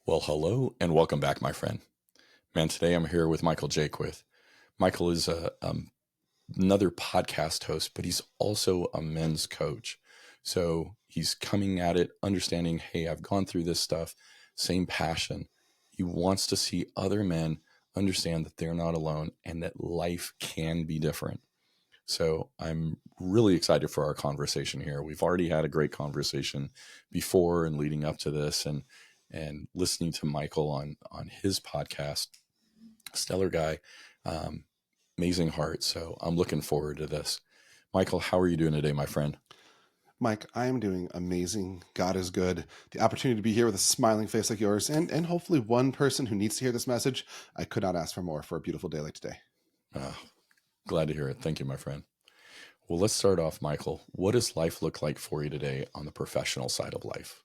Well, hello and welcome back, my friend. Man, today I'm here with Michael Jaquith. Michael is another podcast host, but he's also a men's coach. So he's coming at it, understanding, hey, I've gone through this stuff, same passion. He wants to see other men understand that they're not alone and that life can be different. So I'm really excited for our conversation here. We've already had a great conversation before and leading up to this, and listening to Michael on his podcast, stellar guy, amazing heart. So I'm looking forward to this. Michael, how are you doing today, my friend? Mike, I am doing amazing. God is good. The opportunity to be here with a smiling face like yours and hopefully one person who needs to hear this message. I could not ask for more for a beautiful day like today. Glad to hear it. Thank you, my friend. Well, let's start off, Michael. What does life look like for you today on the professional side of life?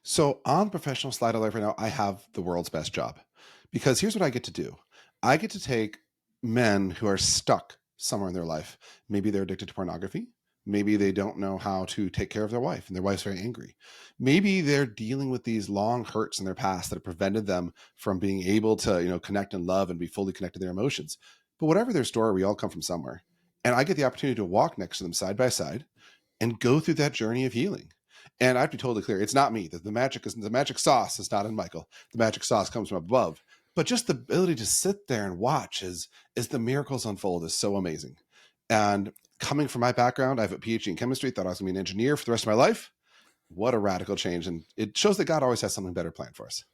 So on the professional side of life right now, I have the world's best job because here's what I get to do. I get to take men who are stuck somewhere in their life. Maybe they're addicted to pornography. Maybe they don't know how to take care of their wife and their wife's very angry. Maybe they're dealing with these long hurts in their past that have prevented them from being able to, connect and love and be fully connected to their emotions. But whatever their story, we all come from somewhere. And I get the opportunity to walk next to them side by side and go through that journey of healing. And I have to be totally clear, it's not me. The magic sauce is not in Michael. The magic sauce comes from above. But just the ability to sit there and watch as the miracles unfold is so amazing. And coming from my background, I have a PhD in chemistry, thought I was going to be an engineer for the rest of my life. What a radical change. And it shows that God always has something better planned for us.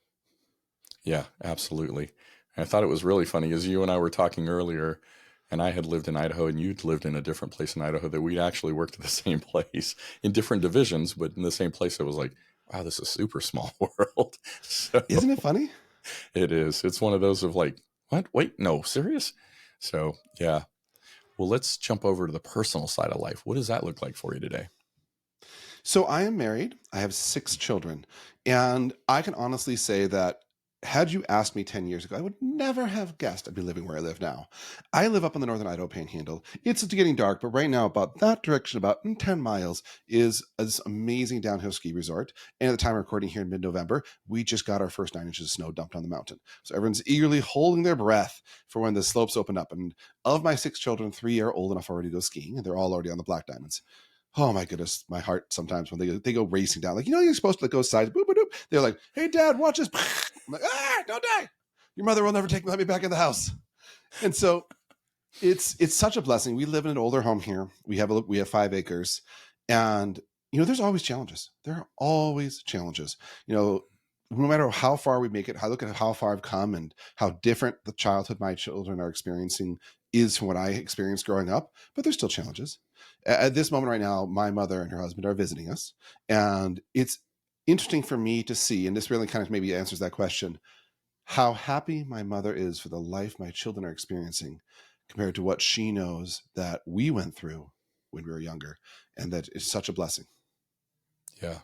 Yeah, absolutely. And I thought it was really funny as you and I were talking earlier, and I had lived in Idaho and you'd lived in a different place in Idaho, that we'd actually worked at the same place in different divisions, but in the same place. It was like, wow, this is a super small world. So Isn't it funny? it is. It's one of those of like, what? Wait, no, serious? So yeah. Well, let's jump over to the personal side of life. What does that look like for you today? So I am married. I have 6 children. And I can honestly say that had you asked me 10 years ago, I would never have guessed I'd be living where I live now. I live up in the northern Idaho Panhandle. It's getting dark, but right now, about that direction, about 10 miles, is this amazing downhill ski resort. And at the time of recording here in mid-November, we just got our first 9 inches of snow dumped on the mountain. So everyone's eagerly holding their breath for when the slopes open up. And of my 6 children, 3 are old enough already to go skiing, and they're all already on the Black Diamonds. Oh my goodness, my heart sometimes when they go racing down, like, you're supposed to go sides, boop, boop, boop. They're like, hey, Dad, watch this. I'm like, don't die. Your mother will never let me back in the house. And so it's such a blessing. We live in an older home here. We have 5 acres, and there's always challenges. There are always challenges. No matter how far we make it, I look at how far I've come and how different the childhood my children are experiencing is from what I experienced growing up, but there's still challenges. At this moment right now, my mother and her husband are visiting us, and it's interesting for me to see, and this really kind of maybe answers that question, how happy my mother is for the life my children are experiencing compared to what she knows that we went through when we were younger, and that is such a blessing. Yeah,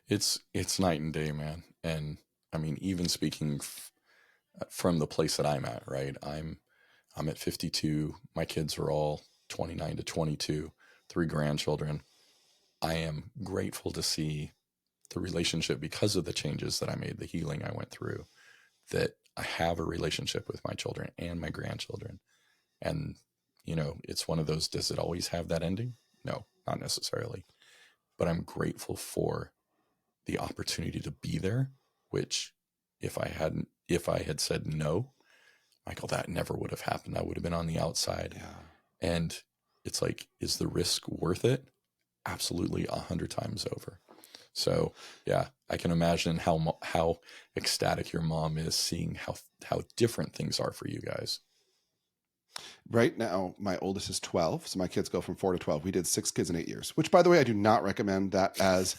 it's night and day, man. And I mean, even speaking from the place that I'm at, right? I'm at 52. My kids are all 29 to 22, 3 grandchildren. I am grateful to see the relationship because of the changes that I made, the healing I went through, that I have a relationship with my children and my grandchildren. And, it's one of those, does it always have that ending? No, not necessarily. But I'm grateful for the opportunity to be there, which if I had said no, Michael, that never would have happened. I would have been on the outside. Yeah. And it's like, is the risk worth it? Absolutely, 100 times over. So yeah, I can imagine how ecstatic your mom is seeing how different things are for you guys. Right now, my oldest is 12, so my kids go from 4 to 12. We did 6 kids in 8 years, which, by the way, I do not recommend that, as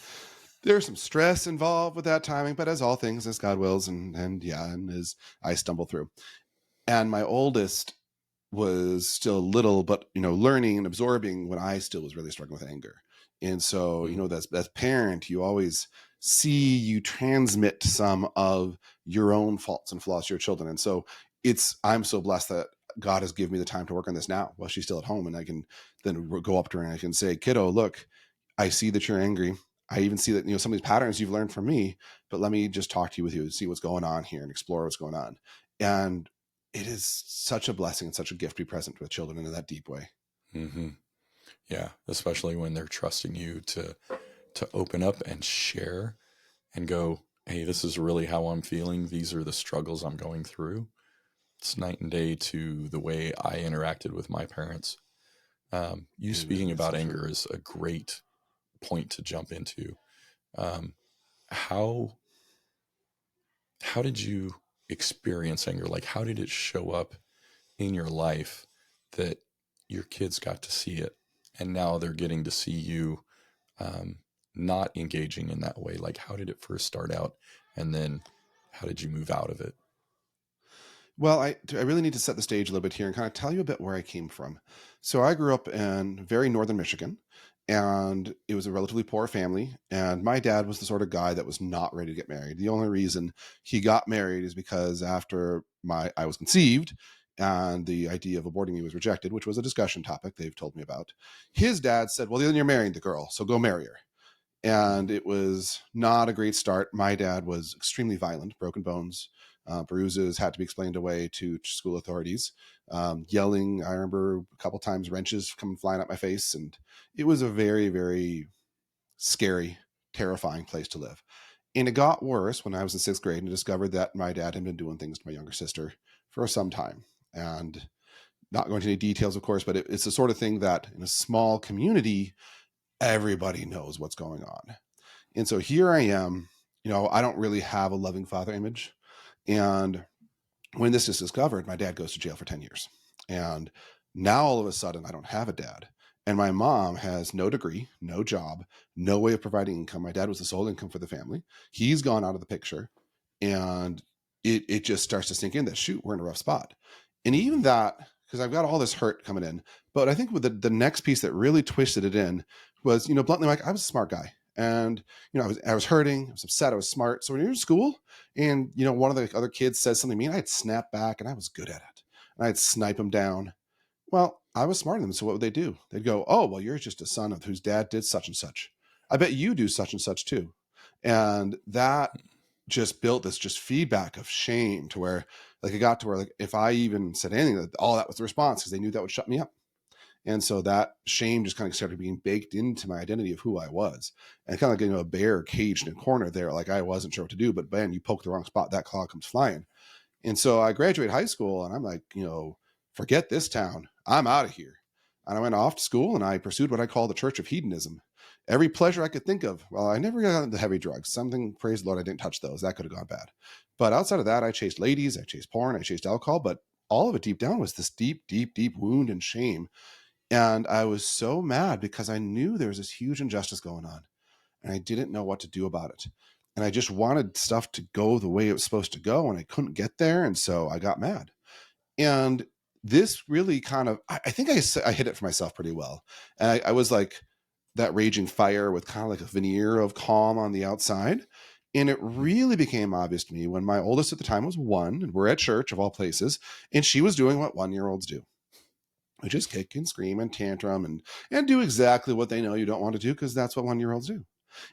there's some stress involved with that timing, but as all things, as God wills, and as I stumble through. And my oldest was still little, but learning and absorbing when I still was really struggling with anger. And so, as parent, you always see you transmit some of your own faults and flaws to your children. And so I'm so blessed that God has given me the time to work on this now while she's still at home. And I can then go up to her and I can say, kiddo, look, I see that you're angry. I even see that, some of these patterns you've learned from me, but let me just talk to you with you and see what's going on here and explore what's going on. And it is such a blessing and such a gift to be present with children in that deep way. Mm-hmm. Yeah, especially when they're trusting you to open up and share and go, hey, this is really how I'm feeling. These are the struggles I'm going through. It's night and day to the way I interacted with my parents. You Amen. speaking That's about so true. anger is a great point to jump into. Um, how how did you experience anger? Like, how did it show up in your life that your kids got to see it, and now they're getting to see you um, not engaging in that way? Like, how did it first start out, and then how did you move out of it? Well, I really need to set the stage a little bit here and kind of tell you a bit where I came from. So I grew up in very northern Michigan, and it was a relatively poor family. And my dad was the sort of guy that was not ready to get married. The only reason he got married is because after I was conceived, and the idea of aborting me was rejected, which was a discussion topic they've told me about. His dad said, "Well, then you're marrying the girl, so go marry her." And it was not a great start. My dad was extremely violent, broken bones, bruises, had to be explained away to school authorities, yelling. I remember a couple times wrenches coming flying at my face, and it was a very, very scary, terrifying place to live. And it got worse when I was in sixth grade and discovered that my dad had been doing things to my younger sister for some time. And not going into any details, of course, but it's the sort of thing that in a small community, everybody knows what's going on. And so here I am, I don't really have a loving father image. And when this is discovered, my dad goes to jail for 10 years. And now all of a sudden, I don't have a dad. And my mom has no degree, no job, no way of providing income. My dad was the sole income for the family. He's gone out of the picture. And it just starts to sink in that, shoot, we're in a rough spot. And even that, because I've got all this hurt coming in. But I think with the next piece that really twisted it in was, bluntly, like, I was a smart guy. And, I was hurting, I was upset, I was smart. So when you're in school, and one of the other kids says something mean, I'd snap back, and I was good at it, and I'd snipe them down. Well, I was smarter than them, so what would they do? They'd go, "Oh, well, you're just a son of whose dad did such and such. I bet you do such and such too." And that just built this just feedback of shame to where, like, it got to where, like, if I even said anything, that was the response, because they knew that would shut me up. And so that shame just kind of started being baked into my identity of who I was. And kind of like, a bear caged in a corner there, like I wasn't sure what to do, but man, you poke the wrong spot, that claw comes flying. And so I graduated high school, and I'm like, forget this town. I'm out of here. And I went off to school, and I pursued what I call the church of hedonism. Every pleasure I could think of. Well, I never got into heavy drugs. Something, praise the Lord, I didn't touch those. That could have gone bad. But outside of that, I chased ladies, I chased porn, I chased alcohol. But all of it deep down was this deep, deep, deep wound and shame. And I was so mad because I knew there was this huge injustice going on, and I didn't know what to do about it. And I just wanted stuff to go the way it was supposed to go, and I couldn't get there. And so I got mad. And this really kind of, I think I hit it for myself pretty well. And I was like that raging fire with kind of like a veneer of calm on the outside. And it really became obvious to me when my oldest at the time was 1, and we're at church of all places, and she was doing what 1-year-olds do, which is kick and scream and tantrum and do exactly what they know you don't want to do, because that's what 1-year-olds do.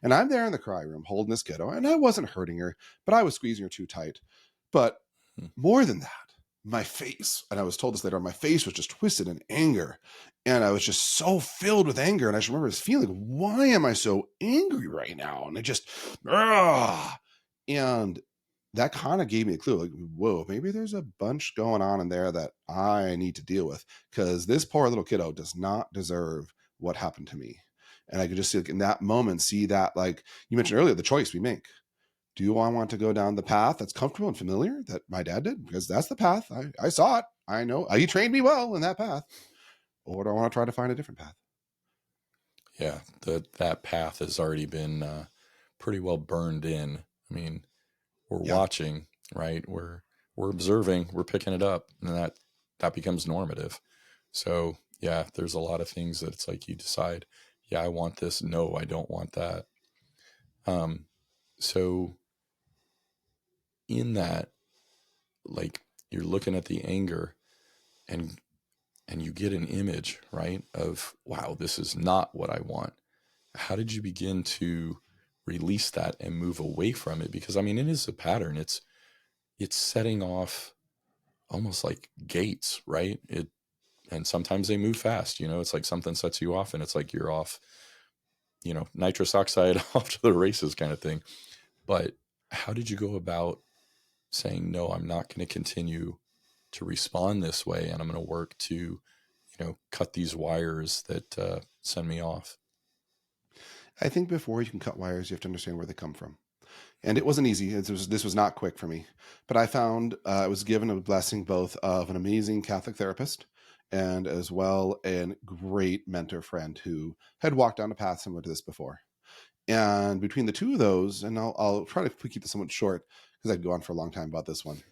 And I'm there in the cry room holding this kiddo, and I wasn't hurting her, but I was squeezing her too tight. But more than that, my face, and I was told this later, my face was just twisted in anger. And I was just so filled with anger. And I just remember this feeling, why am I so angry right now? And I just, ah. And that kind of gave me a clue, like, whoa, maybe there's a bunch going on in there that I need to deal with, because this poor little kiddo does not deserve what happened to me. And I could just see, like, in that moment, see that, like you mentioned earlier, the choice we make. Do I want to go down the path that's comfortable and familiar that my dad did? Because that's the path. I saw it. I know. He trained me well in that path. Or do I want to try to find a different path? Yeah, that path has already been pretty well burned in. I mean, we're Yeah. watching, right? We're observing, we're picking it up, and that becomes normative. So yeah, there's a lot of things that it's like you decide, yeah, I want this. No, I don't want that. Um, so in that, like, you're looking at the anger, and you get an image, right, of, wow, this is not what I want. How did you begin to release that and move away from it, because I mean, it is a pattern. It's setting off almost like gates, right? And sometimes they move fast, it's like something sets you off and it's like you're off, nitrous oxide off to the races kind of thing. But how did you go about saying, no, I'm not going to continue to respond this way, and I'm going to work to, cut these wires that send me off? I think before you can cut wires, you have to understand where they come from. And it wasn't easy. This was not quick for me. But I found I was given a blessing both of an amazing Catholic therapist and as well a great mentor friend who had walked down a path similar to this before. And between the two of those, and I'll try to keep this somewhat short because I'd go on for a long time about this one.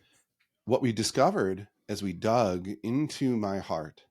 What we discovered as we dug into my heart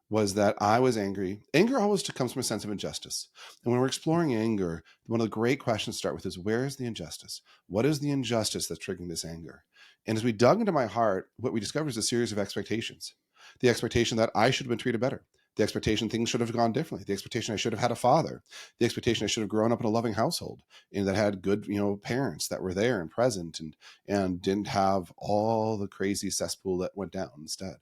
was that I was angry. Anger always comes from a sense of injustice. And when we're exploring anger, one of the great questions to start with is, where is the injustice? What is the injustice that's triggering this anger? And as we dug into my heart, what we discovered is a series of expectations. The expectation that I should have been treated better. The expectation things should have gone differently. The expectation I should have had a father. The expectation I should have grown up in a loving household and that had good, parents that were there and present and didn't have all the crazy cesspool that went down instead.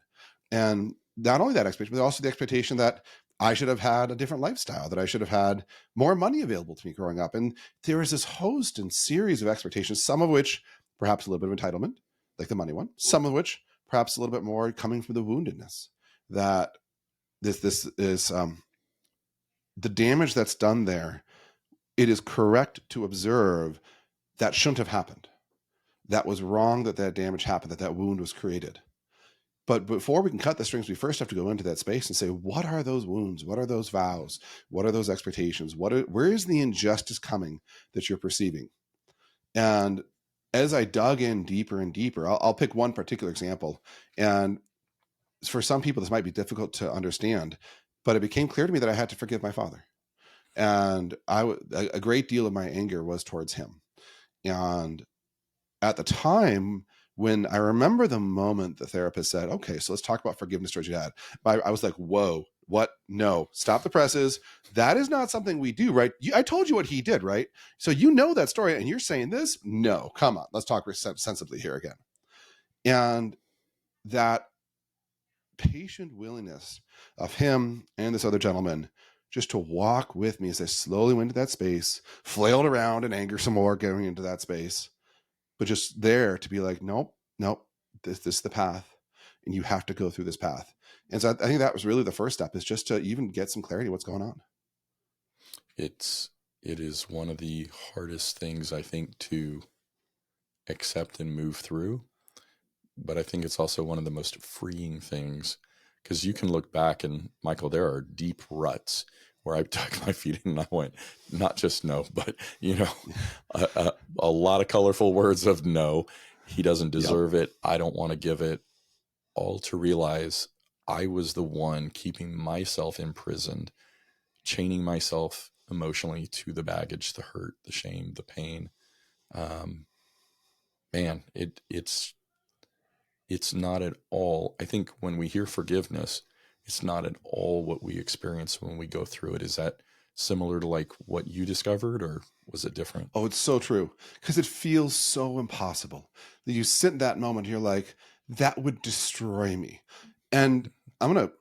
And not only that expectation, but also the expectation that I should have had a different lifestyle, that I should have had more money available to me growing up. And there was this host and series of expectations, some of which perhaps a little bit of entitlement, like the money one, some of which perhaps a little bit more coming from the woundedness, that this is the damage that's done there. It is correct to observe that shouldn't have happened. That was wrong that damage happened, that wound was created. But before we can cut the strings, we first have to go into that space and say, what are those wounds? What are those vows? What are those expectations? Where is the injustice coming that you're perceiving? And as I dug in deeper and deeper, I'll pick one particular example. And for some people, this might be difficult to understand, but it became clear to me that I had to forgive my father. And a great deal of my anger was towards him. And at the time, when I remember the moment the therapist said, okay, so let's talk about forgiveness towards your dad, I was like, whoa, what? No, stop the presses. That is not something we do, right? I told you what he did, right? So you know that story and you're saying this? No, come on, let's talk sensibly here again. And that patient willingness of him and this other gentleman just to walk with me as I slowly went into that space, flailed around in anger some more, getting into that space, but just there to be like, nope, this is the path, and you have to go through this path. And so I think that was really the first step, is just to even get some clarity what's going on. It is one of the hardest things, I think, to accept and move through. But I think it's also one of the most freeing things, because you can look back and, Michael, there are deep ruts where I dug my feet in and I went, not just no, but, a lot of colorful words of no. He doesn't deserve it. I don't want to give it. All to realize I was the one keeping myself imprisoned, chaining myself emotionally to the baggage, the hurt, the shame, the pain. Man, it's not at all. I think when we hear forgiveness, it's not at all what we experience when we go through it. Is that similar to like what you discovered, or was it different? Oh, it's so true, because it feels so impossible that you sit in that moment and you're like, that would destroy me. And I'm going to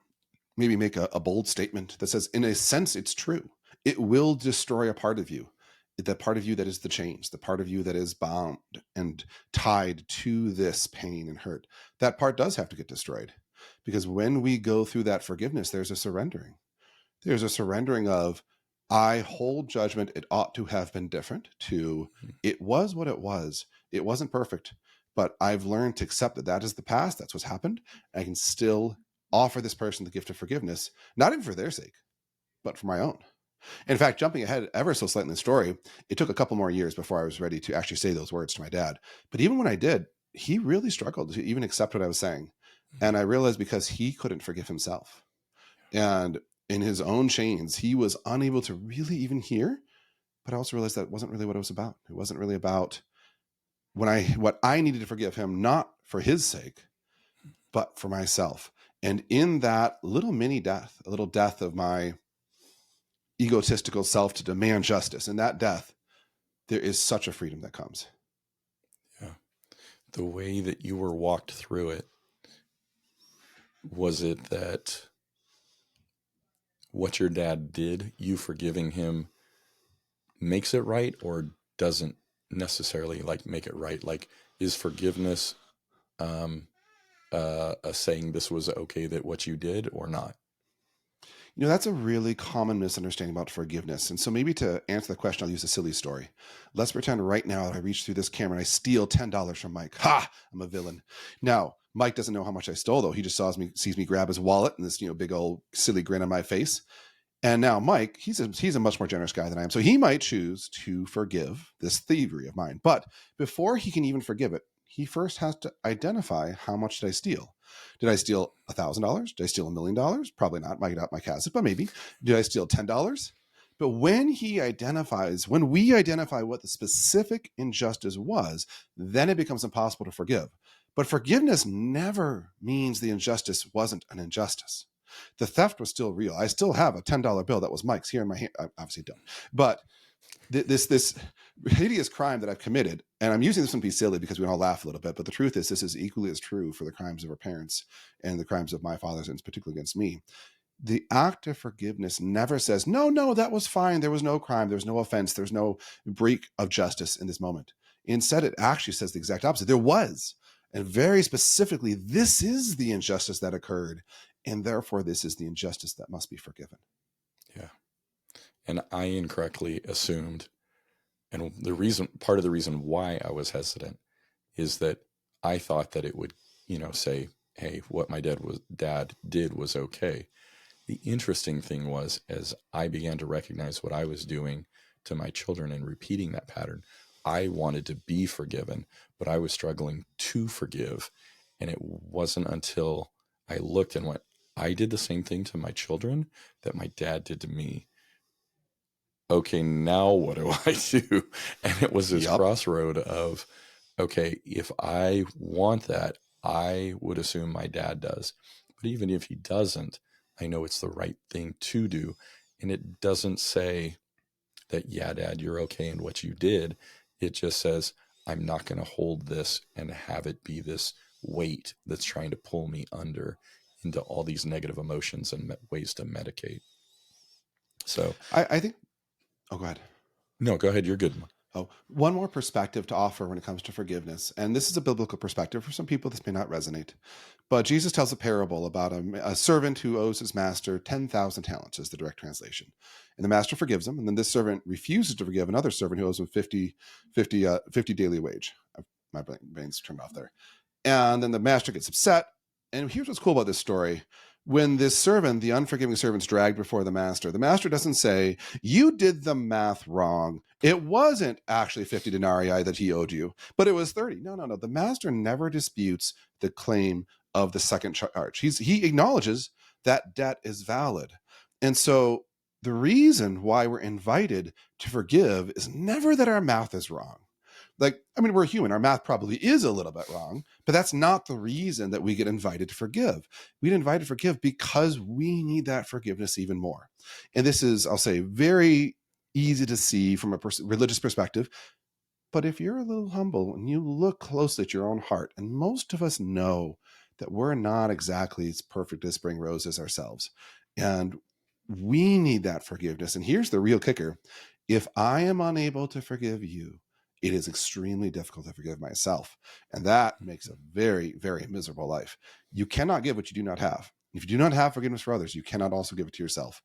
maybe make a bold statement that says, in a sense, it's true. It will destroy a part of you, that part of you that is the chains, the part of you that is bound and tied to this pain and hurt. That part does have to get destroyed, because when we go through that forgiveness, there's a surrendering. There's a surrendering of, I hold judgment. It ought to have been different, to it was what it was. It wasn't perfect, but I've learned to accept that is the past. That's what's happened. I can still offer this person the gift of forgiveness, not even for their sake, but for my own. In fact, jumping ahead ever so slightly in the story, it took a couple more years before I was ready to actually say those words to my dad. But even when I did, he really struggled to even accept what I was saying. And I realized because he couldn't forgive himself. And in his own chains, he was unable to really even hear. But I also realized that wasn't really what it was about. It wasn't really about what I needed to forgive him, not for his sake, but for myself. And in that little mini death, a little death of my egotistical self to demand justice, in that death, there is such a freedom that comes. Yeah. The way that you were walked through it, was it that what your dad did, you forgiving him, makes it right, or doesn't necessarily like make it right? Like, is forgiveness um, a saying this was okay that what you did or not? You know, that's a really common misunderstanding about forgiveness. And so maybe to answer the question, I'll use a silly story. Let's pretend right now that I reach through this camera and I steal $10 from Mike. Ha! I'm a villain. Now, Mike doesn't know how much I stole, though. He just sees me grab his wallet and this, big old silly grin on my face. And now Mike, he's a much more generous guy than I am. So he might choose to forgive this thievery of mine. But before he can even forgive it, he first has to identify, how much did I steal? Did I steal $1,000? Did I steal $1 million? Probably not. Mike has it, but maybe. Did I steal $10? But when we identify what the specific injustice was, then it becomes impossible to forgive. But forgiveness never means the injustice wasn't an injustice. The theft was still real. I still have a $10 bill that was Mike's here in my hand. I obviously don't. But this hideous crime that I've committed, and I'm using this one to be silly because we can all laugh a little bit, but the truth is this is equally as true for the crimes of our parents and the crimes of my fathers, and particularly against me. The act of forgiveness never says, no, that was fine. There was no crime. There's no offense. There's no breach of justice in this moment. Instead, it actually says the exact opposite. There was. And very specifically, this is the injustice that occurred. And therefore, this is the injustice that must be forgiven. Yeah. And I incorrectly assumed, and part of the reason why I was hesitant is that I thought that it would, say, hey, what my dad did was okay. The interesting thing was, as I began to recognize what I was doing to my children and repeating that pattern, I wanted to be forgiven, but I was struggling to forgive. And it wasn't until I looked and went, I did the same thing to my children that my dad did to me. Okay, now what do I do? And it was this crossroad of, okay, if I want that, I would assume my dad does. But even if he doesn't, I know it's the right thing to do. And it doesn't say that, yeah, Dad, you're okay in what you did. It just says, I'm not going to hold this and have it be this weight that's trying to pull me under into all these negative emotions and ways to medicate. So I think, oh, go ahead. No, go ahead. You're good. Oh, one more perspective to offer when it comes to forgiveness. And this is a biblical perspective. For some people, this may not resonate. But Jesus tells a parable about a servant who owes his master 10,000 talents, is the direct translation. And the master forgives him. And then this servant refuses to forgive another servant who owes him 50 daily wage. My brain's turned off there. And then the master gets upset. And here's what's cool about this story. When this servant, the unforgiving servant's dragged before the master doesn't say, you did the math wrong. It wasn't actually 50 denarii that he owed you, but it was 30. No. The master never disputes the claim of the second charge. He acknowledges that debt is valid. And so the reason why we're invited to forgive is never that our math is wrong. We're human. Our math probably is a little bit wrong, but that's not the reason that we get invited to forgive. We get invited to forgive because we need that forgiveness even more. And this is, I'll say, very easy to see from a religious perspective. But if you're a little humble and you look closely at your own heart, and most of us know that we're not exactly as perfect as spring roses ourselves, and we need that forgiveness. And here's the real kicker. If I am unable to forgive you, it is extremely difficult to forgive myself. And that makes a very, very miserable life. You cannot give what you do not have. If you do not have forgiveness for others, you cannot also give it to yourself.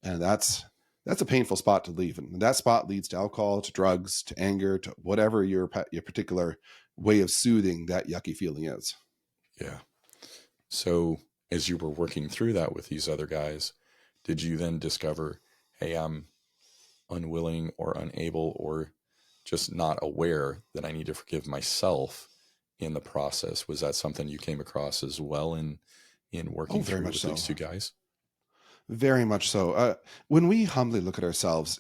And that's a painful spot to leave. And that spot leads to alcohol, to drugs, to anger, to whatever your particular way of soothing that yucky feeling is. Yeah. So as you were working through that with these other guys, did you then discover, hey, I'm unwilling or unable or just not aware that I need to forgive myself in the process? Was that something you came across as well in working through with these two guys? Very much so. When we humbly look at ourselves,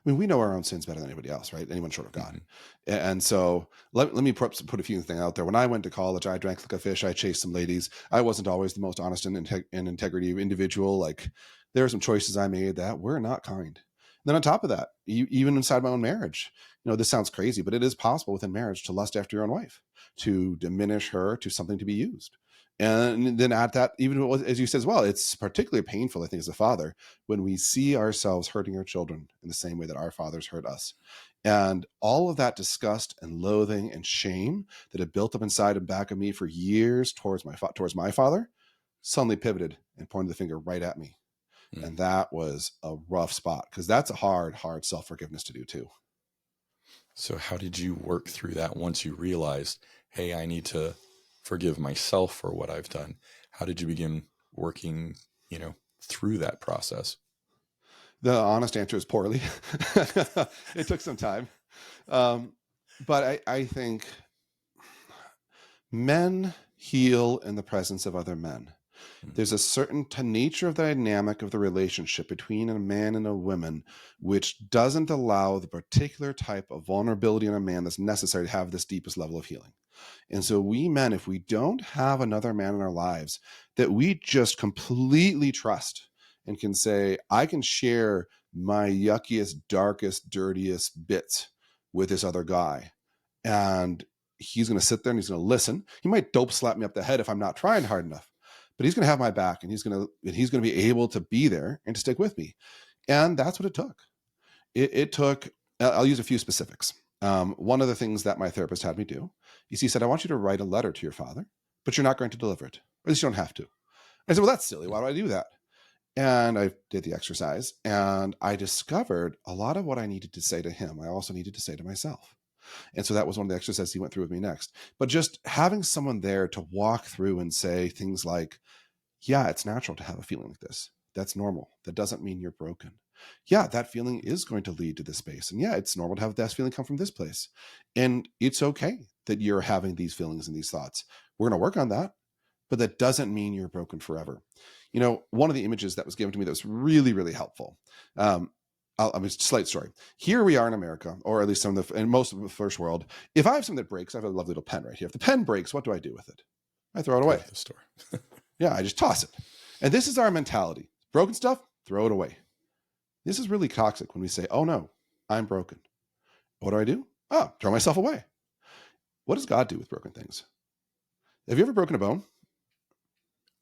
we know our own sins better than anybody else, right? Anyone short of God. Mm-hmm. And so let me put a few things out there. When I went to college, I drank like a fish. I chased some ladies. I wasn't always the most honest and integrity individual. Like, there are some choices I made that were not kind. Then on top of that, even inside my own marriage, this sounds crazy, but it is possible within marriage to lust after your own wife, to diminish her to something to be used. And then at that, even as you said as well, it's particularly painful, I think, as a father, when we see ourselves hurting our children in the same way that our fathers hurt us. And all of that disgust and loathing and shame that had built up inside and back of me for years towards my father suddenly pivoted and pointed the finger right at me. Mm. And that was a rough spot, because that's a hard self-forgiveness to do too. So how did you work through that once you realized, hey, I need to forgive myself for what I've done? How did you begin working, through that process? The honest answer is poorly. It took some time. But I think men heal in the presence of other men. There's a certain nature of the dynamic of the relationship between a man and a woman, which doesn't allow the particular type of vulnerability in a man that's necessary to have this deepest level of healing. And so we men, if we don't have another man in our lives that we just completely trust and can say, I can share my yuckiest, darkest, dirtiest bits with this other guy, and he's going to sit there and he's going to listen. He might dope slap me up the head if I'm not trying hard enough, but he's going to have my back, and he's going to be able to be there and to stick with me. And that's what it took. It took, I'll use a few specifics. One of the things that my therapist had me do is he said, I want you to write a letter to your father, but you're not going to deliver it. Or at least you don't have to. I said, well, that's silly. Why do I do that? And I did the exercise, and I discovered a lot of what I needed to say to him, I also needed to say to myself. And so that was one of the exercises he went through with me next. But just having someone there to walk through and say things like, yeah, it's natural to have a feeling like this. That's normal. That doesn't mean you're broken. Yeah, that feeling is going to lead to this space. And yeah, it's normal to have that feeling come from this place. And it's okay that you're having these feelings and these thoughts. We're going to work on that, but that doesn't mean you're broken forever. One of the images that was given to me that was really, really helpful. Slight story. Here we are in America, or at least in most of the first world. If I have something that breaks, I have a lovely little pen right here. If the pen breaks, what do I do with it? I throw it away. The store. Yeah, I just toss it. And this is our mentality. Broken stuff, throw it away. This is really toxic when we say, oh no, I'm broken. What do? Oh, throw myself away. What does God do with broken things? Have you ever broken a bone?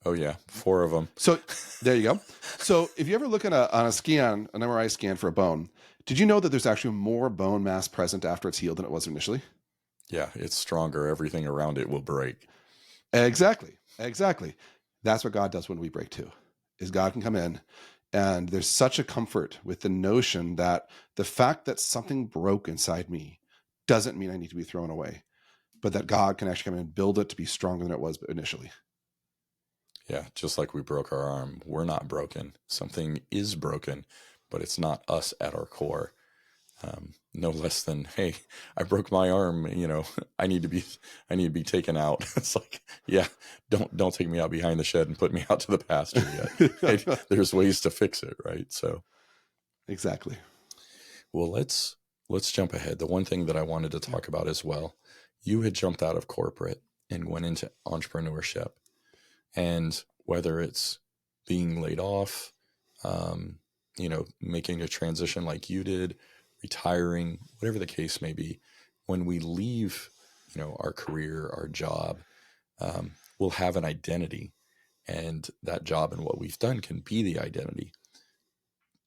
Oh yeah, 4 of them. So there you go. So if you ever look at an MRI scan for a bone, did you know that there's actually more bone mass present after it's healed than it was initially? Yeah, it's stronger. Everything around it will break. Exactly. That's what God does when we break too, is God can come in, and there's such a comfort with the notion that the fact that something broke inside me doesn't mean I need to be thrown away, but that God can actually come in and build it to be stronger than it was initially. Yeah, just like we broke our arm, we're not broken. Something is broken, but it's not us at our core. No less than, hey, I broke my arm. I need to be taken out. It's like, yeah, don't take me out behind the shed and put me out to the pasture yet. Hey, there's ways to fix it, right? So, exactly. Well, let's jump ahead. The one thing that I wanted to talk about as well, you had jumped out of corporate and went into entrepreneurship. And whether it's being laid off, making a transition like you did, retiring, whatever the case may be, when we leave, our career, our job, we'll have an identity, and that job and what we've done can be the identity.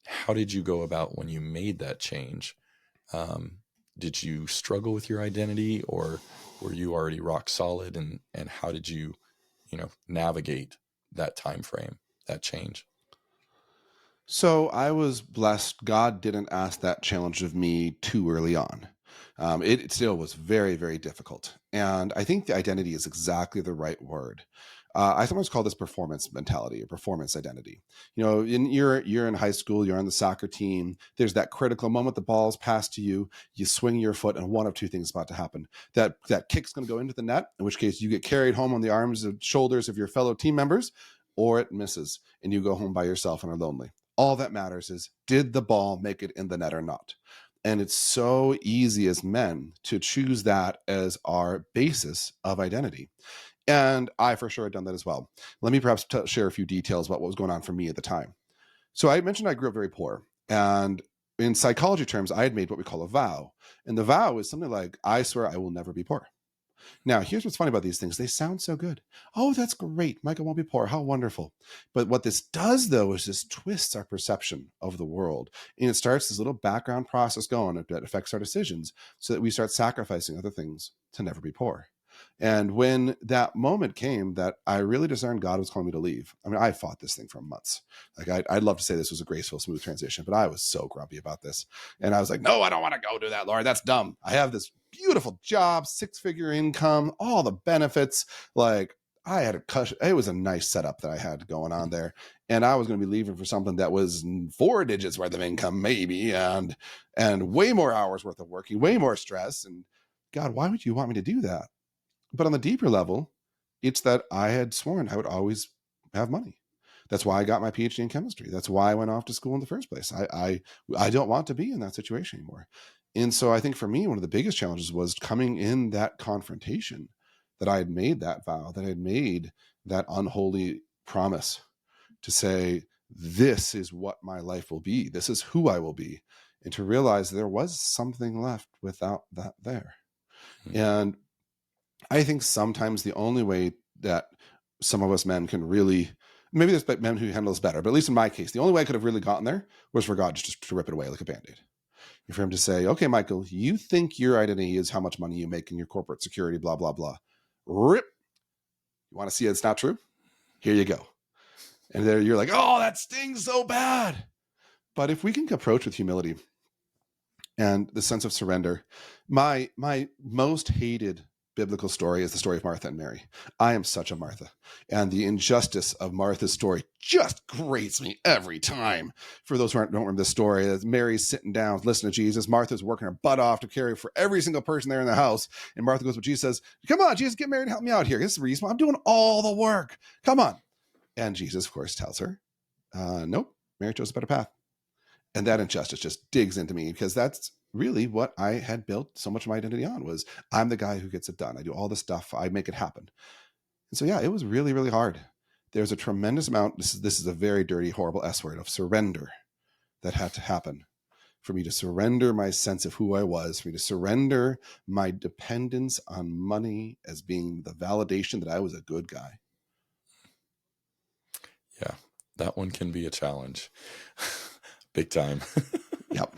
How did you go about when you made that change? Did you struggle with your identity, or were you already rock solid? And how did you navigate that time frame, that change? So I was blessed. God didn't ask that challenge of me too early on. It still was very, very difficult. And I think the identity is exactly the right word. I sometimes call this performance mentality or performance identity. You're in high school, you're on the soccer team. There's that critical moment, the ball's passed to you, you swing your foot, and one of two things is about to happen. That kick's going to go into the net, in which case you get carried home on the arms and shoulders of your fellow team members, or it misses and you go home by yourself and are lonely. All that matters is, did the ball make it in the net or not? And it's so easy as men to choose that as our basis of identity. And I for sure had done that as well. Let me perhaps share a few details about what was going on for me at the time. So I mentioned I grew up very poor. And in psychology terms, I had made what we call a vow. And the vow is something like, I swear I will never be poor. Now, here's what's funny about these things. They sound so good. Oh, that's great. Michael won't be poor. How wonderful. But what this does, though, is this twists our perception of the world. And it starts this little background process going that affects our decisions so that we start sacrificing other things to never be poor. And when that moment came that I really discerned God was calling me to leave, I mean, I fought this thing for months. Like, I'd love to say this was a graceful, smooth transition, but I was so grumpy about this. And I was like, no, I don't want to go do that, Lord. That's dumb. I have this beautiful job, 6-figure income, all the benefits. Like, I had it was a nice setup that I had going on there. And I was going to be leaving for something that was 4 digits worth of income, maybe, and way more hours worth of working, way more stress. And God, why would you want me to do that? But on the deeper level, it's that I had sworn I would always have money. That's why I got my PhD in chemistry. That's why I went off to school in the first place. I don't want to be in that situation anymore. And so I think for me, one of the biggest challenges was coming in that confrontation that I had made that vow, that I had made that unholy promise to say, this is what my life will be. This is who I will be. And to realize there was something left without that there. Mm-hmm. And I think sometimes the only way that some of us men can really, maybe there's men who handle this better, but at least in my case, the only way I could have really gotten there was for God just to rip it away like a Band-Aid. And for him to say, okay, Michael, you think your identity is how much money you make in your corporate security, blah, blah, blah. Rip. You want to see it's not true? Here you go. And there you're like, oh, that stings so bad. But if we can approach with humility and the sense of surrender, my most hated biblical story is the story of Martha and Mary. I am such a Martha. And the injustice of Martha's story just grates me every time. For those who don't remember the story, Mary's sitting down, listening to Jesus. Martha's working her butt off to carry for every single person there in the house. And Martha goes, well, Jesus says, come on, Jesus, get Mary to help me out here. This is reasonable. I'm doing all the work. Come on. And Jesus, of course, tells her, nope, Mary chose a better path. And that injustice just digs into me because that's really what I had built so much of my identity on was I'm the guy who gets it done. I do all the stuff. I make it happen. And so, yeah, it was really, really hard. There's a tremendous amount. This is a very dirty, horrible S word of surrender that had to happen for me to surrender my sense of who I was, for me to surrender my dependence on money as being the validation that I was a good guy. Yeah, that one can be a challenge. Big time. Yep.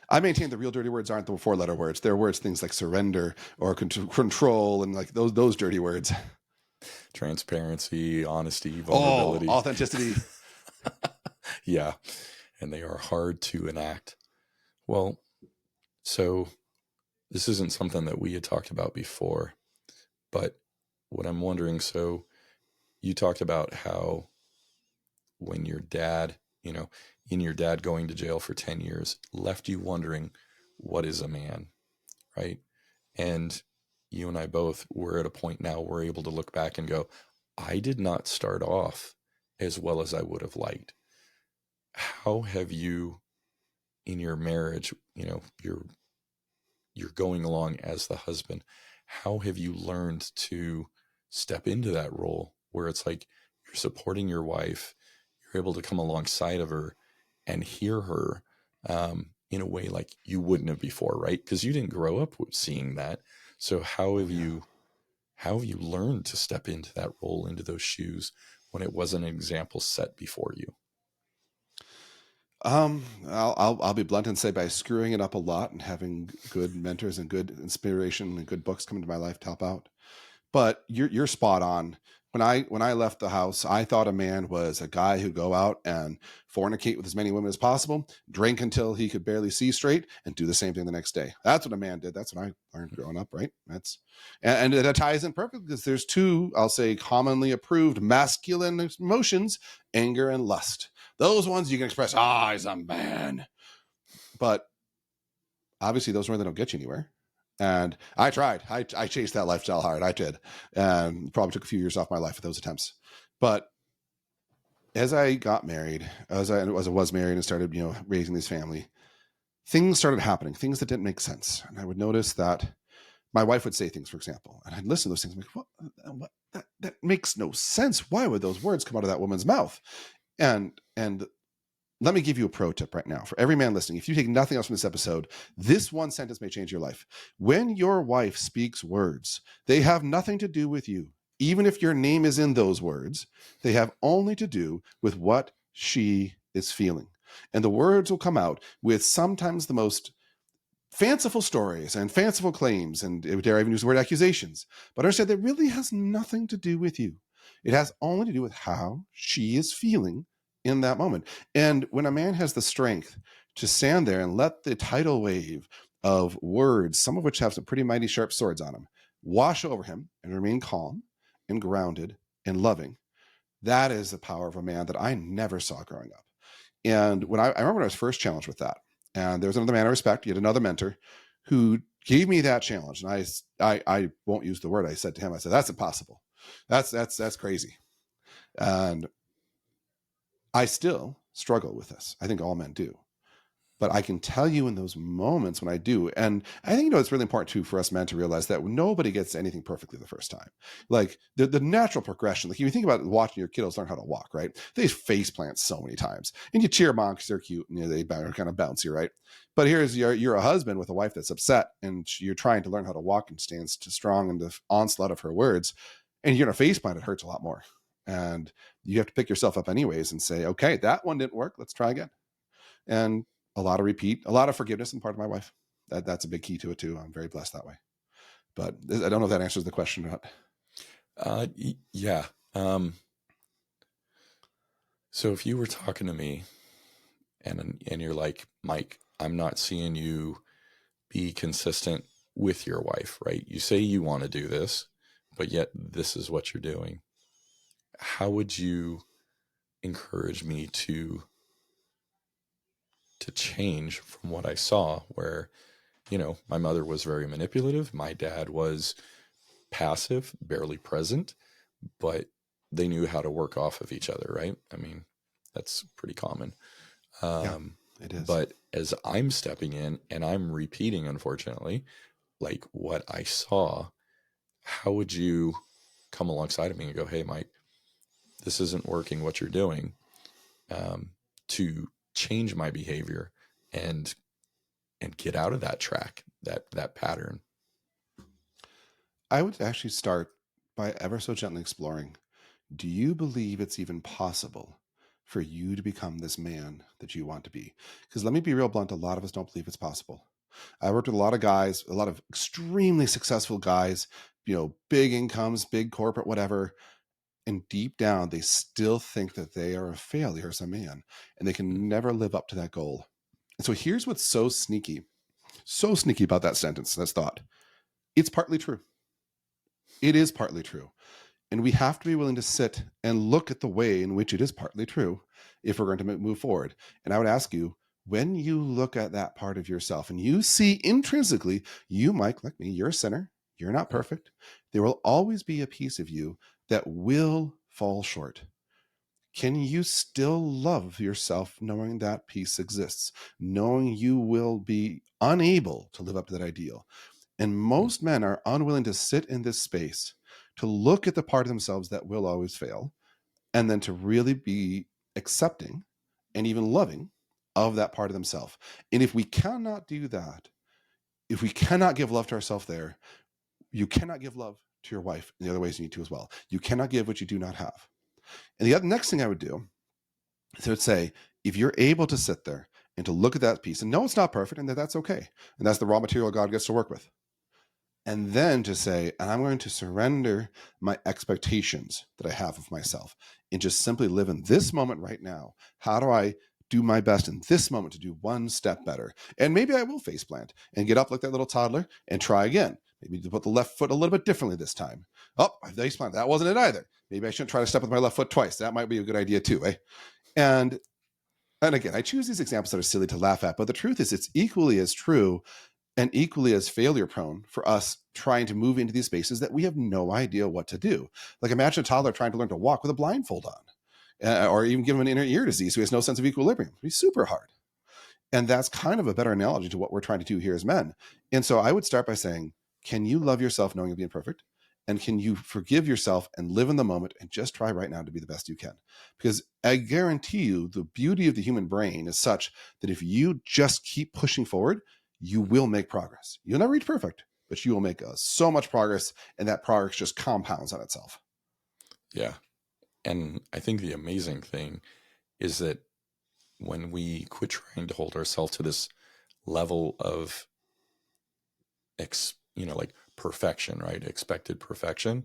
I maintain the real dirty words aren't the 4-letter words. They're words, things like surrender or control and like those dirty words. Transparency, honesty, vulnerability. Authenticity. Yeah. And they are hard to enact. Well, so this isn't something that we had talked about before, but what I'm wondering, so you talked about how when your dad, in your dad going to jail for 10 years, left you wondering, what is a man, right? And you and I both were at a point now we're able to look back and go, I did not start off as well as I would have liked. How have you, in your marriage, you're going along as the husband, how have you learned to step into that role where it's like you're supporting your wife, you're able to come alongside of her and hear her in a way like you wouldn't have before, right? Because you didn't grow up seeing that. So how have you learned to step into that role, into those shoes when it wasn't an example set before you? I'll be blunt and say by screwing it up a lot and having good mentors and good inspiration and good books come into my life to help out. But you're spot on. When I left the house, I thought a man was a guy who'd go out and fornicate with as many women as possible, drink until he could barely see straight, and do the same thing the next day. That's what a man did. That's what I learned growing up, right? And that ties in perfectly because there's 2, I'll say, commonly approved masculine emotions: anger and lust. Those ones you can express, he's a man. But obviously those ones that don't get you anywhere. And I tried. I chased that lifestyle hard. I did. Probably took a few years off my life with those attempts. But as I got married, as I was married and started, raising this family, things started happening, things that didn't make sense. And I would notice that my wife would say things, for example, and I'd listen to those things. I'm like, what? That makes no sense. Why would those words come out of that woman's mouth? And let me give you a pro tip right now for every man listening. If you take nothing else from this episode, this one sentence may change your life. When your wife speaks words, they have nothing to do with you. Even if your name is in those words, they have only to do with what she is feeling. And the words will come out with sometimes the most fanciful stories and fanciful claims, and dare I even use the word accusations. But understand that really has nothing to do with you. It has only to do with how she is feeling in that moment. And when a man has the strength to stand there and let the tidal wave of words, some of which have some pretty mighty sharp swords on them, wash over him and remain calm and grounded and loving, that is the power of a man that I never saw growing up. And when I remember when I was first challenged with that, and there was another man I respect, yet another mentor, who gave me that challenge. And I won't use the word. I said to him, I said, that's impossible. That's crazy. And I still struggle with this. I think all men do. But I can tell you in those moments when I do, and I think, it's really important too for us men to realize that nobody gets anything perfectly the first time. Like the natural progression, like if you think about watching your kiddos learn how to walk, right? They face plant so many times, and you cheer them on because they're cute and they are kind of bouncy, right? But here's you're a husband with a wife that's upset, and you're trying to learn how to walk and stand strong in the onslaught of her words, and you're in a face plant. It hurts a lot more, and you have to pick yourself up anyways and say, okay, that one didn't work. Let's try again. And a lot of repeat, a lot of forgiveness on part of my wife. That's a big key to it too. I'm very blessed that way. But I don't know if that answers the question or not. Yeah. So if you were talking to me and you're like, Mike, I'm not seeing you be consistent with your wife, right? You say you want to do this, but yet this is what you're doing. How would you encourage me to change from what I saw, where, my mother was very manipulative. My dad was passive, barely present, but they knew how to work off of each other, right? I mean, that's pretty common. Yeah, it is. But as I'm stepping in and I'm repeating, unfortunately, like what I saw, how would you come alongside of me and go, hey, Mike, this isn't working what you're doing, to change my behavior and get out of that track, that pattern? I would actually start by ever so gently exploring, do you believe it's even possible for you to become this man that you want to be? Because let me be real blunt, a lot of us don't believe it's possible. I worked with a lot of guys, a lot of extremely successful guys, big incomes, big corporate, whatever. And deep down, they still think that they are a failure as a man and they can never live up to that goal. And so here's what's so sneaky about that sentence, that thought. It's partly true. It is partly true. And we have to be willing to sit and look at the way in which it is partly true if we're going to move forward. And I would ask you, when you look at that part of yourself and you see intrinsically, you, Mike, like me, you're a sinner, you're not perfect, there will always be a piece of you that will fall short. Can you still love yourself knowing that piece exists, knowing you will be unable to live up to that ideal? And most men are unwilling to sit in this space, to look at the part of themselves that will always fail, and then to really be accepting and even loving of that part of themselves. And if we cannot do that, if we cannot give love to ourselves there, you cannot give love to your wife in the other ways you need to as well. You cannot give what you do not have. And the next thing I would do is I would say, if you're able to sit there and to look at that piece and know it's not perfect and that's okay, and that's the raw material God gets to work with, and then to say, and I'm going to surrender my expectations that I have of myself and just simply live in this moment right now. How do I do my best in this moment to do one step better? And maybe I will face plant and get up like that little toddler and try again. Maybe to put the left foot a little bit differently this time. Oh, I face plant. That wasn't it either. Maybe I shouldn't try to step with my left foot twice. That might be a good idea too, eh? And again, I choose these examples that are silly to laugh at, but the truth is it's equally as true and equally as failure prone for us trying to move into these spaces that we have no idea what to do. Like imagine a toddler trying to learn to walk with a blindfold on, or even give him an inner ear disease who has no sense of equilibrium. It'd be super hard. And that's kind of a better analogy to what we're trying to do here as men. And so I would start by saying, can you love yourself knowing you'll be imperfect? And can you forgive yourself and live in the moment and just try right now to be the best you can? Because I guarantee you, the beauty of the human brain is such that if you just keep pushing forward, you will make progress. You'll never reach perfect, but you will make so much progress, and that progress just compounds on itself. Yeah. And I think the amazing thing is that when we quit trying to hold ourselves to this level of like perfection, right? Expected perfection,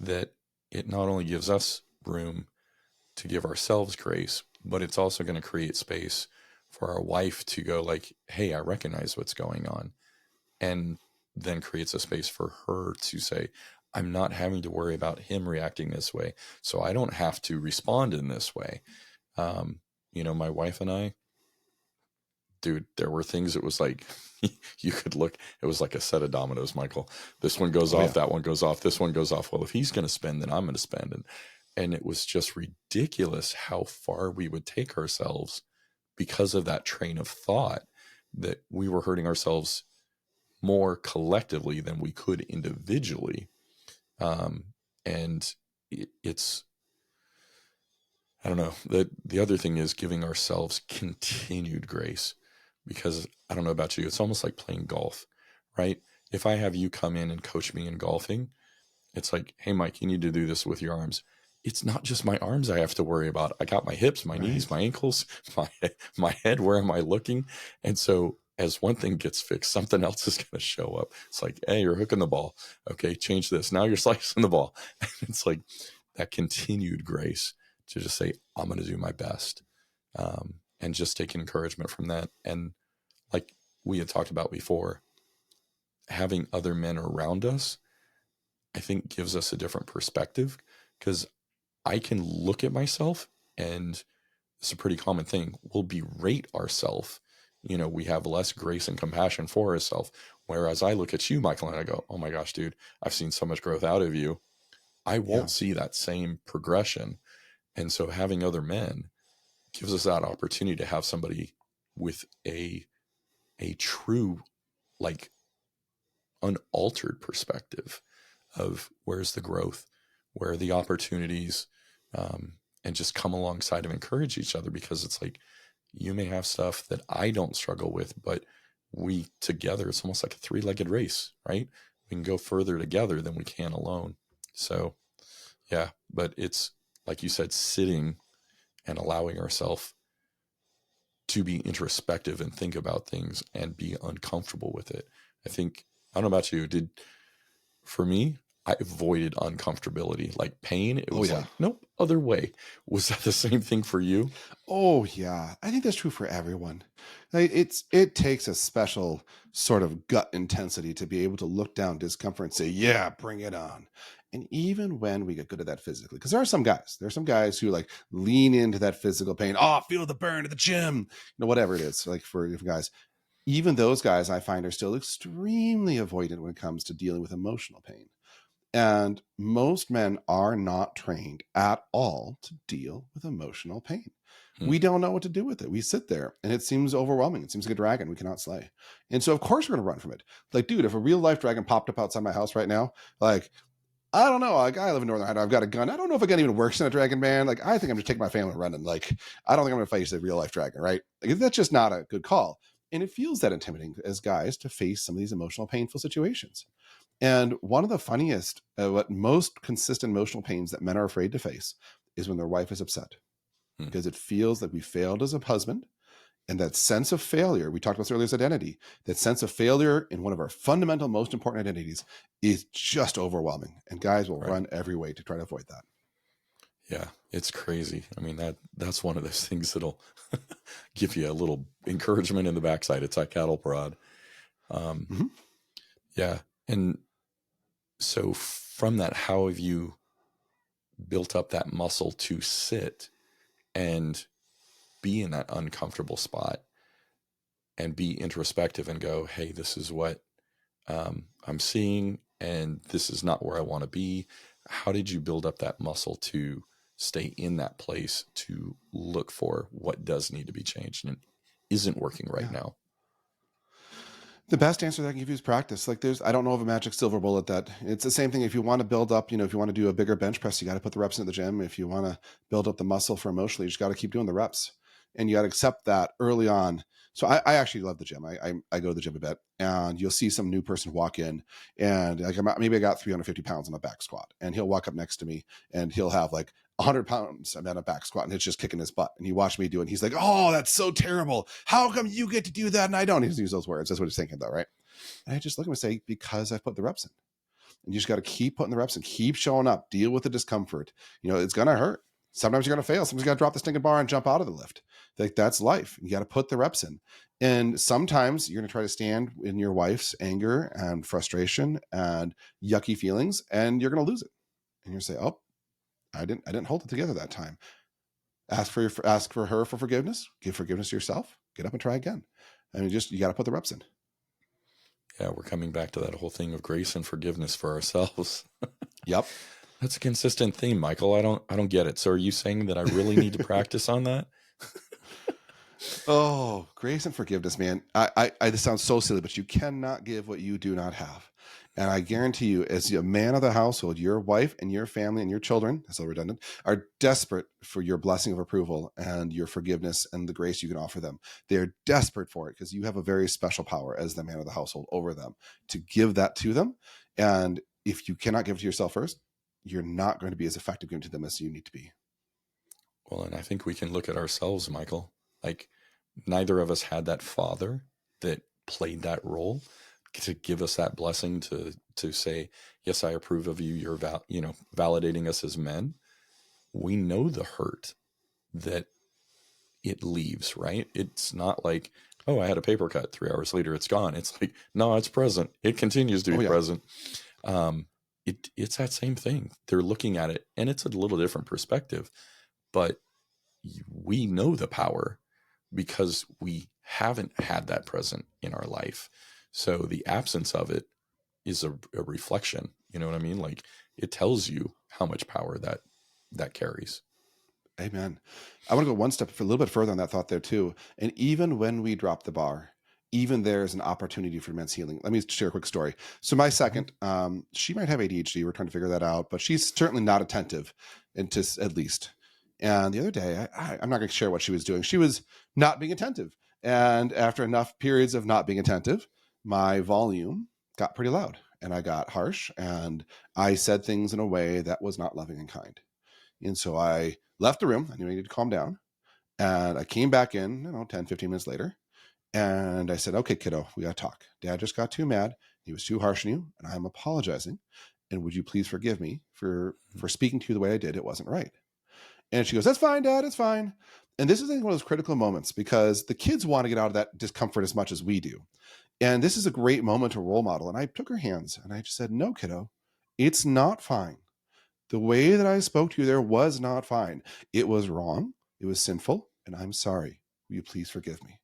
that it not only gives us room to give ourselves grace, but it's also going to create space for our wife to go like, hey, I recognize what's going on. And then creates a space for her to say, I'm not having to worry about him reacting this way. So I don't have to respond in this way. My wife and I, dude, there were things it was like, you could look, it was like a set of dominoes, Michael. This one goes off, that one goes off, this one goes off. Well, if he's going to spend, then I'm going to spend. And it was just ridiculous how far we would take ourselves because of that train of thought, that we were hurting ourselves more collectively than we could individually. And it's, I don't know, the other thing is giving ourselves continued grace, because I don't know about you, it's almost like playing golf, right? If I have you come in and coach me in golfing, it's like, hey, Mike, you need to do this with your arms. It's not just my arms I have to worry about. I got my hips, my knees, my ankles, my head. Where am I looking? And so as one thing gets fixed, something else is going to show up. It's like, hey, you're hooking the ball. Okay, change this. Now you're slicing the ball. It's like that continued grace to just say, I'm going to do my best, and just take encouragement from that. And like we had talked about before, having other men around us, I think gives us a different perspective, because I can look at myself, and it's a pretty common thing. We'll berate ourselves. We have less grace and compassion for ourselves. Whereas I look at you, Michael, and I go, oh my gosh, dude, I've seen so much growth out of you. I won't see that same progression. And so having other men gives us that opportunity to have somebody with a true, like, unaltered perspective of where's the growth, where are the opportunities, and just come alongside and encourage each other, because it's like, you may have stuff that I don't struggle with, but we together, it's almost like a three-legged race, right? We can go further together than we can alone. So yeah, but it's like you said, sitting and allowing ourselves to be introspective and think about things and be uncomfortable with it. I think, I don't know about you, for me, I avoided uncomfortability, like pain. It was like, nope, other way. Was that the same thing for you? Oh yeah, I think that's true for everyone. It takes a special sort of gut intensity to be able to look down discomfort and say, yeah, bring it on. And even when we get good at that physically, because there are some guys who like lean into that physical pain. Oh, feel the burn at the gym, whatever it is. Like for different guys, even those guys I find are still extremely avoidant when it comes to dealing with emotional pain. And most men are not trained at all to deal with emotional pain. We don't know what to do with it. We sit there and it seems overwhelming. It seems like a dragon we cannot slay. And so, of course, we're going to run from it. Like, dude, if a real life dragon popped up outside my house right now, like, I don't know. Like, I live in Northern Idaho. I've got a gun. I don't know if a gun even works in a dragon, man. Like, I think I'm just taking my family running. Like, I don't think I'm going to face a real life dragon, right? Like, that's just not a good call. And it feels that intimidating as guys to face some of these emotional, painful situations. And one of the funniest, what most consistent emotional pains that men are afraid to face is when their wife is upset, because it feels like we failed as a husband. And that sense of failure, we talked about this earlier as identity, that sense of failure in one of our fundamental, most important identities is just overwhelming. And guys will run every way to try to avoid that. Yeah, it's crazy. I mean, that's one of those things that'll give you a little encouragement in the backside. It's like cattle prod. Yeah. And so from that, how have you built up that muscle to sit and be in that uncomfortable spot and be introspective and go, hey, this is what I'm seeing, and this is not where I want to be? How did you build up that muscle to stay in that place to look for what does need to be changed and isn't working right now? The best answer that I can give you is practice. Like I don't know of a magic silver bullet that it's the same thing. If you want to build up, if you want to do a bigger bench press, you got to put the reps in the gym. If you want to build up the muscle for emotionally, you just got to keep doing the reps, and you got to accept that early on. So I actually love the gym. I go to the gym a bit, and you'll see some new person walk in, and like maybe I got 350 pounds on a back squat, and he'll walk up next to me, and he'll have like 100 pounds on a back squat, and it's just kicking his butt. And he watched me do it. And he's like, "Oh, that's so terrible. How come you get to do that and I don't?" He doesn't use those words. That's what he's thinking, though, right? And I just look at him and say, because I've put the reps in. And you just got to keep putting the reps in, keep showing up, deal with the discomfort. It's going to hurt. Sometimes you're going to fail. Sometimes you got to drop the stinking bar and jump out of the lift. Like that's life. You got to put the reps in. And sometimes you're going to try to stand in your wife's anger and frustration and yucky feelings, and you're going to lose it. And you're going to say, "Oh, I didn't hold it together that time." Ask for her for forgiveness. Give forgiveness to yourself. Get up and try again. And you got to put the reps in. Yeah, we're coming back to that whole thing of grace and forgiveness for ourselves. Yep. That's a consistent theme, Michael. I don't get it. So are you saying that I really need to practice on that? Oh, grace and forgiveness, man. This sounds so silly, but you cannot give what you do not have. And I guarantee you, as a man of the household, your wife and your family and your children, that's a little redundant, are desperate for your blessing of approval and your forgiveness and the grace you can offer them. They're desperate for it because you have a very special power as the man of the household over them to give that to them. And if you cannot give it to yourself first, you're not going to be as effective giving to them as you need to be. Well, and I think we can look at ourselves, Michael. Like neither of us had that father that played that role to give us that blessing to say, yes, I approve of you. You're validating us as men. We know the hurt that it leaves, right? It's not like, oh, I had a paper cut 3 hours later, it's gone. It's like, no, it's present. It continues to be present. It's that same thing. They're looking at it, and it's a little different perspective, but we know the power because we haven't had that present in our life. So the absence of it is a reflection. You know what I mean? Like it tells you how much power that carries. Amen. I want to go one step a little bit further on that thought there too. And even when we drop the bar, even there's an opportunity for men's healing. Let me share a quick story. So my second, she might have ADHD. We're trying to figure that out, but she's certainly not attentive, at least. And the other day, I'm not going to share what she was doing. She was not being attentive. And after enough periods of not being attentive, my volume got pretty loud and I got harsh and I said things in a way that was not loving and kind. And so I left the room. I knew I needed to calm down. And I came back in, 10, 15 minutes later. And I said, "Okay, kiddo, we got to talk. Dad just got too mad. He was too harsh on you. And I'm apologizing. And would you please forgive me for speaking to you the way I did? It wasn't right." And she goes, "That's fine, Dad. It's fine." And this is one of those critical moments because the kids want to get out of that discomfort as much as we do. And this is a great moment to role model. And I took her hands and I just said, "No, kiddo, it's not fine. The way that I spoke to you there was not fine. It was wrong. It was sinful. And I'm sorry. Will you please forgive me?"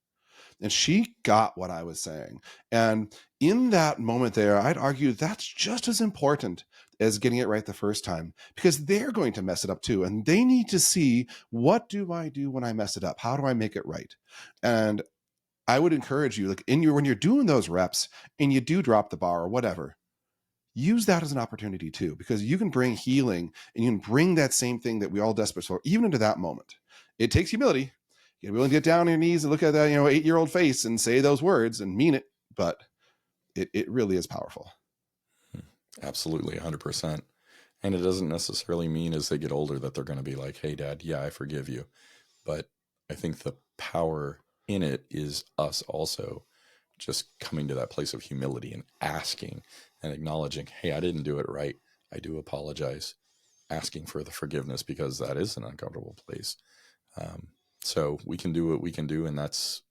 And she got what I was saying. And in that moment there, I'd argue that's just as important as getting it right the first time because they're going to mess it up too. And they need to see, what do I do when I mess it up? How do I make it right? And I would encourage you, like when you're doing those reps and you do drop the bar or whatever, use that as an opportunity too, because you can bring healing and you can bring that same thing that we all desperate for, even into that moment. It takes humility. You're willing to get down on your knees and look at that, 8-year-old face and say those words and mean it, but it really is powerful. Absolutely, 100%. And it doesn't necessarily mean as they get older that they're going to be like, "Hey, Dad, yeah, I forgive you." But I think the power in it is us also just coming to that place of humility and asking and acknowledging, "Hey, I didn't do it right. I do apologize." Asking for the forgiveness because that is an uncomfortable place. So we can do what we can do, and that's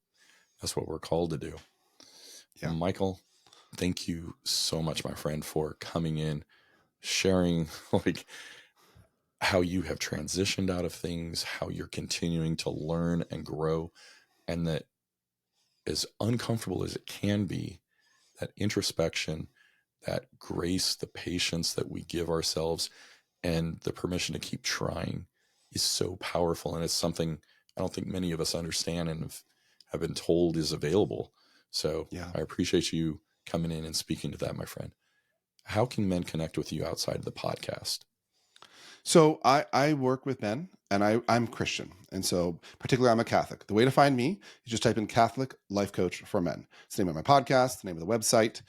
what we're called to do. Yeah. Michael, thank you so much, my friend, for coming in, sharing like how you have transitioned out of things, how you're continuing to learn and grow, and that as uncomfortable as it can be, that introspection, that grace, the patience that we give ourselves, and the permission to keep trying is so powerful. And it's something I don't think many of us understand and have been told is available. So Yeah. I appreciate you coming in and speaking to that, my friend. How can men connect with you outside of the podcast? So I work with men, and I'm Christian. And so particularly I'm a Catholic. The way to find me is just type in Catholic Life Coach for Men. It's the name of my podcast, the name of the website.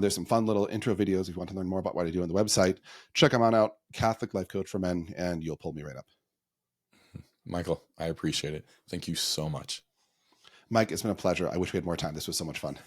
There's some fun little intro videos if you want to learn more about what I do on the website. Check them on out, Catholic Life Coach for Men, and you'll pull me right up. Michael, I appreciate it. Thank you so much. Mike, it's been a pleasure. I wish we had more time. This was so much fun.